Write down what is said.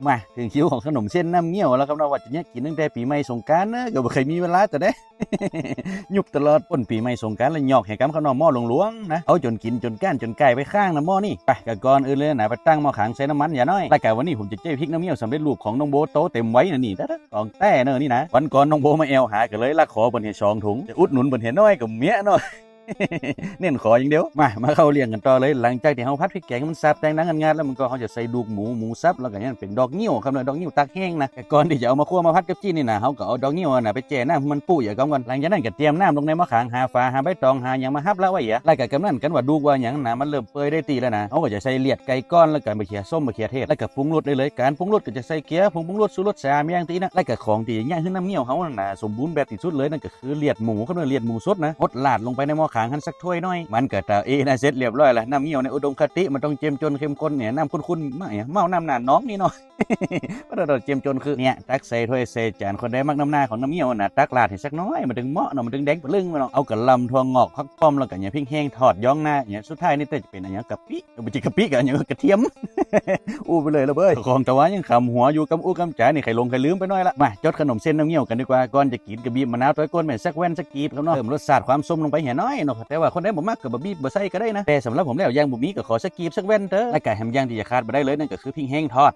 มาถึงคิวของขนมเส้นน้ำเงี้ยวแล้วครับเราว่าจะเนี่ยกินตั้งแต่ปีใหม่สงกรานต์นะก็บ่เคยมีเวลาแต่ได้ ยุบตลอดต้นปีใหม่สงกรานต์แล้วหยอกให้กำข้าวนอกหม้อหลวงๆนะเอาจนกินจนก้านจนไก่ไปข้างนะหม้อนี่ไปกะก่อนอื่นเลยนะไปตั้งหม้อขังใส่น้ำมันอย่าน้อยรายการวันนี้ผมจะเจ๊พริกน้ำเงี้ยวสำเร็จรูปของน้องโบโตเต็มไว้นะนี่กองแต่เนอะนี่นะวันก่อนน้องโบมาแอลหากันเลยลักขอเปิ่นเห็น2 ถุงจะอุดหนุนเปิ่นเห็นน้อยกับเมียเนาะ เน้นขออย่างเดียวมาเข้าเรียงกันต่อเลยหลังจากที่เราพัดพริกแกงมันซับแตงนังงานแล้วมันก็เขาจะใส่ดูกหมูซับแล้วก็เนี่ยเป็นดอกนิ้วครับเลยดอกนิ้วตักแห้งนะแต่ก่อนที่จะเอามาคั่วมาพัดกับจี้นี่นะเขาก็เอาดอกนิ้วน่ะไปแจ่น้ำมันปุ้ยอย่างก่อนหลังจากนั้นก็เตรียมน้ำลงในมะขามหาฝาหาใบตองหาอย่างมาฮับแล้วไว้อย่าไล่กับกำนันกันว่าดูว่าอย่างน่ะมันเริ่มเปื่อยได้ตีแล้วนะเขาก็จะใส่เลียดไก่ก้อนแล้วก็มะเขือส้มมะเขือเทศแล้วก็ปรุงรสเลยการปรุงรสก็จะใส่เกลือผงปรุงรสสูตรรส3อย่างตีนะแล้วก็ของที่ย่างขึ้นน้ำเงี้ยวเขาน่ะสมบูรณ์แบบที่สุดเลยนั่นก็คือเลียดหมูเขาเลียดหมูสดนะหดลาดลงไปในหม้อขางหั่นสักถ้วยน้อยมันก็จะนะเสร็จเรียบร้อยแล้วน้ำเงี้ยวในอุดมคติมันต้องเจียมจนเข้มข้นเนี่ยน้ำข้นๆเมาน้ำหนาน้องนี่เนาะ เพราะเราเจียมจนคือเนี่ยตักใส่ถ้วยใส่จานคนได้มักน้ำหน้าของน้ำเงี้ยวนะตักลาดให้สักน้อยมันถึงเหมาะเนาะมันถึงแดงปลึ้งมันเอากระลำทวงงอกพักป้อมแล้วก็เนี่ยพริกแห้งทอดย่องหน้าเนี่ยสุดท้ายนี่จะเป็นอะไรกะปิไม่ใช่กะปิกับอย่างกระเทียม อู้ไปเลยละเบ้ยของแต่ว่ายังขำหัวอยู่กับอู้กำจ๋านี่ใครลืมไปน้อยละมาจดขนมเส้นน้ำเงี้ยวกันดีกว่าก่อนจะกินกระบีบมะนาวต้อยก้นแม่สักแว่นสักกีบครับเนาะเพิ่มรสชาติความส้มลงไปเห็นน้อยเนาะแต่ว่าคนได้บ่มากกับบะบีบบ่ใส่ก็ได้นะแต่สำหรับผมแล้วย่างบ่มีก็ขอสักกีบสักแว่นเถอะและไก่แฮมย่างที่จะขาดบ่ได้เลยนั่นก็คือพริกแห้งทอด